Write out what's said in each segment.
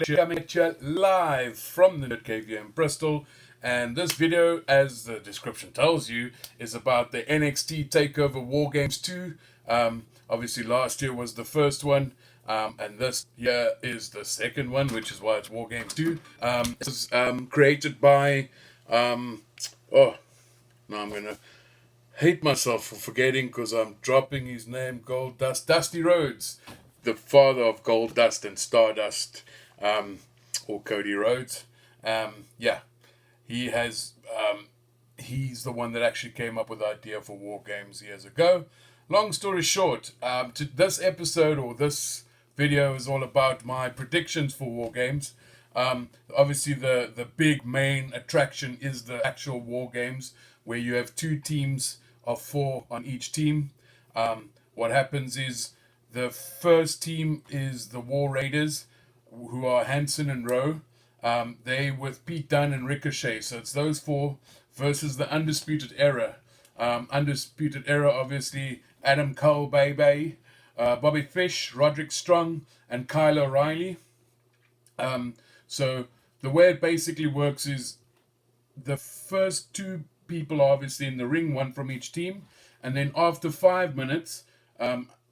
coming at you live from the Nerd Cave here in Bristol. And this video, as the description tells you, is about the NXT Takeover Wargames 2. Obviously last year was the first one, and this year is the second one, which is why it's Wargames 2. It was created by, now I'm going to hate myself for forgetting because I'm dropping his name, Dusty Rhodes, the father of Gold Dust and Stardust, or Cody Rhodes. He has. He's the one that actually came up with the idea for War Games years ago. Long story short, this episode or this video is all about my predictions for War Games. Obviously, the big main attraction is the actual War Games, where you have two teams of 4 on each team. What happens is the first team is the War Raiders, who are Hanson and Rowe. They with Pete Dunne and Ricochet. So it's those 4 versus the Undisputed Era. Undisputed Era, obviously, Adam Cole, Bebe, Bobby Fish, Roderick Strong, and Kyle O'Reilly. So the way it basically works is the first 2 people are obviously in the ring, 1 from each team. And then after 5 minutes,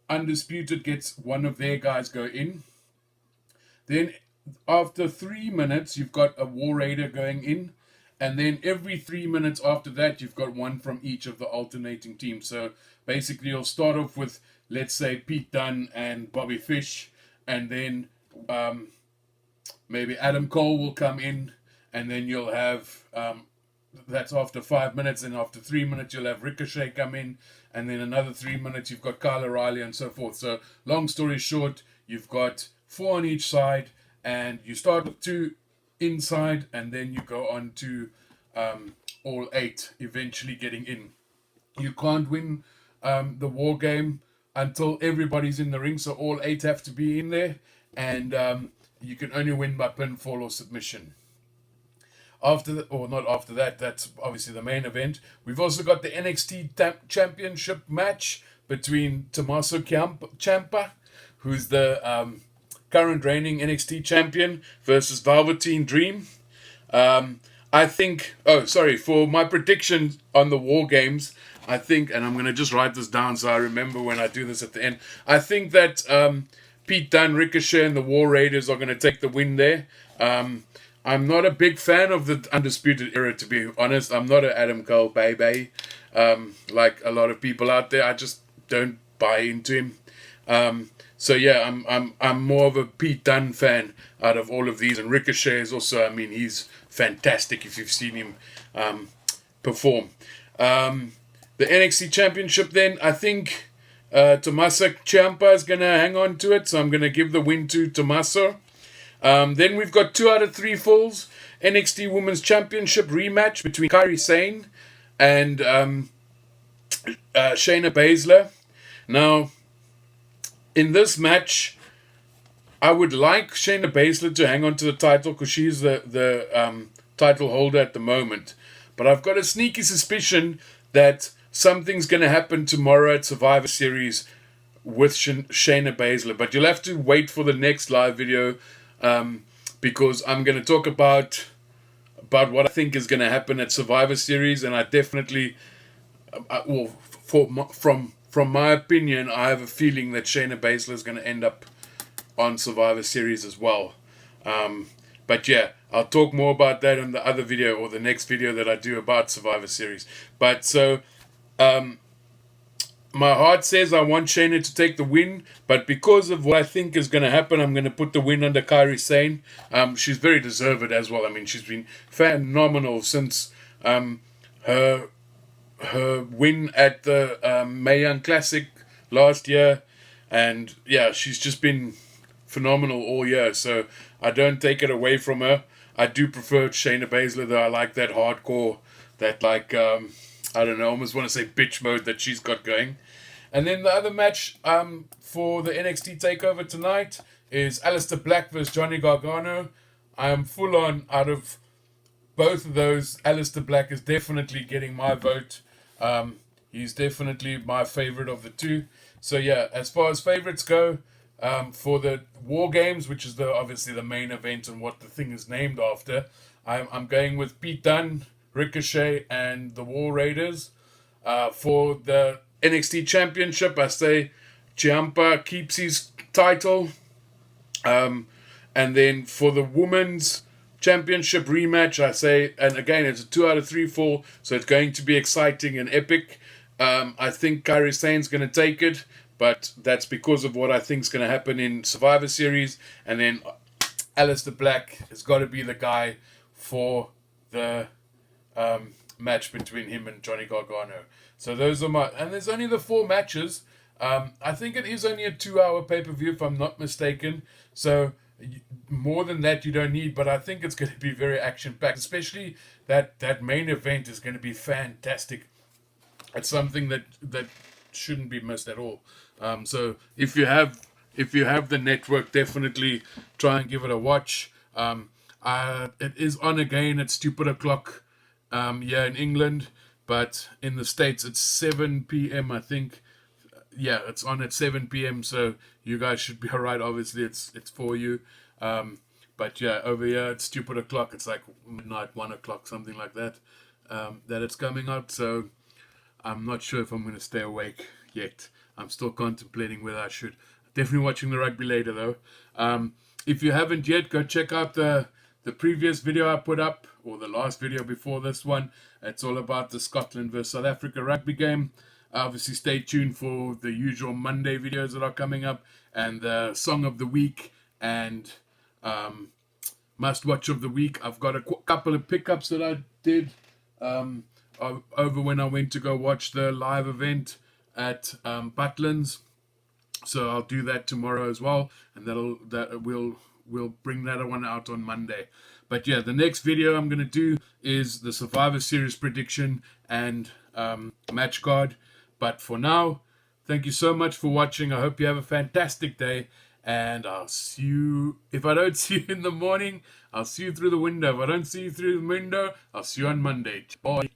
Undisputed gets one of their guys go in. Then after 3 minutes, you've got a War Raider going in. And then every 3 minutes after that, you've got 1 from each of the alternating teams. So basically, you'll start off with, let's say, Pete Dunne and Bobby Fish. And then maybe Adam Cole will come in. And then you'll have, that's after 5 minutes. And after 3 minutes, you'll have Ricochet come in. And then another 3 minutes, you've got Kyle O'Reilly and so forth. So long story short, you've got 4 on each side. And you start with 2 inside, and then you go on to all 8 eventually getting in. You can't win the War Game until everybody's in the ring, so all 8 have to be in there, and you can only win by pinfall or submission. Not after that, that's obviously the main event. We've also got the NXT Championship match between Tommaso Ciampa, who's the current reigning NXT champion, versus Velveteen Dream. For my prediction on the War Games, I think, and I'm going to just write this down so I remember when I do this at the end, I think that Pete Dunne, Ricochet, and the War Raiders are going to take the win there. I'm not a big fan of the Undisputed Era, to be honest. I'm not an Adam Cole baby, like a lot of people out there. I just don't buy into him. So yeah, I'm more of a Pete Dunne fan out of all of these, and Ricochet is also, he's fantastic if you've seen him perform. The NXT Championship then, I think Tommaso Ciampa is going to hang on to it, so I'm going to give the win to Tommaso. Then we've got 2 out of 3 falls. NXT Women's Championship rematch between Kairi Sane and Shayna Baszler. Now, in this match, I would like Shayna Baszler to hang on to the title because she's the title holder at the moment. But I've got a sneaky suspicion that something's going to happen tomorrow at Survivor Series with Shayna Baszler. But you'll have to wait for the next live video because I'm going to talk about what I think is going to happen at Survivor Series. And I definitely, from my opinion, I have a feeling that Shayna Baszler is going to end up on Survivor Series as well. But yeah, I'll talk more about that in the other video or the next video that I do about Survivor Series. But so, my heart says I want Shayna to take the win, but because of what I think is going to happen, I'm going to put the win under Kairi Sane. She's very deserved as well. She's been phenomenal since her win at the Mae Young Classic last year, and yeah, she's just been phenomenal all year, so I don't take it away from her. I do prefer Shayna Baszler, though. I like that hardcore, that I don't know, I almost want to say bitch mode that she's got going. And then the other match for the NXT TakeOver tonight is Aleister Black versus Johnny Gargano. I am full on out of both of those. Aleister Black is definitely getting my vote. He's definitely my favorite of the 2. So yeah, as far as favorites go, for the War Games, which is obviously the main event and what the thing is named after. I'm going with Pete Dunne, Ricochet, and the War Raiders. For the NXT Championship, I say Ciampa keeps his title. And then for the Women's Championship rematch, I say, and again, it's a 2 out of 3 fall, so it's going to be exciting and epic. I think Kairi Sane's going to take it, but that's because of what I think is going to happen in Survivor Series. And then Aleister Black has got to be the guy for the match between him and Johnny Gargano. So those are my... And there's only the 4 matches. I think it is only a 2-hour pay-per-view, if I'm not mistaken. So more than that you don't need, but I think it's going to be very action-packed. Especially that main event is going to be fantastic. It's something that shouldn't be missed at all. So if you have the network, definitely try and give it a watch. It is on again at stupid o'clock here in England, but in the States it's 7 p.m. I think. Yeah, it's on at 7 p.m. So you guys should be alright. Obviously, it's for you. But yeah, over here it's stupid o'clock. It's like midnight, 1 o'clock, something like that. That it's coming out. So I'm not sure if I'm going to stay awake yet. I'm still contemplating whether I should. Definitely watching the rugby later though. If you haven't yet, go check out the previous video I put up, or the last video before this one. It's all about the Scotland versus South Africa rugby game. Obviously, stay tuned for the usual Monday videos that are coming up, and the Song of the Week and Must Watch of the Week. I've got a couple of pickups that I did over when I went to go watch the live event at Butlins. So I'll do that tomorrow as well, and we'll bring that one out on Monday. But yeah, the next video I'm going to do is the Survivor Series prediction and match card. But for now, thank you so much for watching. I hope you have a fantastic day, and I'll see you. If I don't see you in the morning, I'll see you through the window. If I don't see you through the window, I'll see you on Monday. Bye.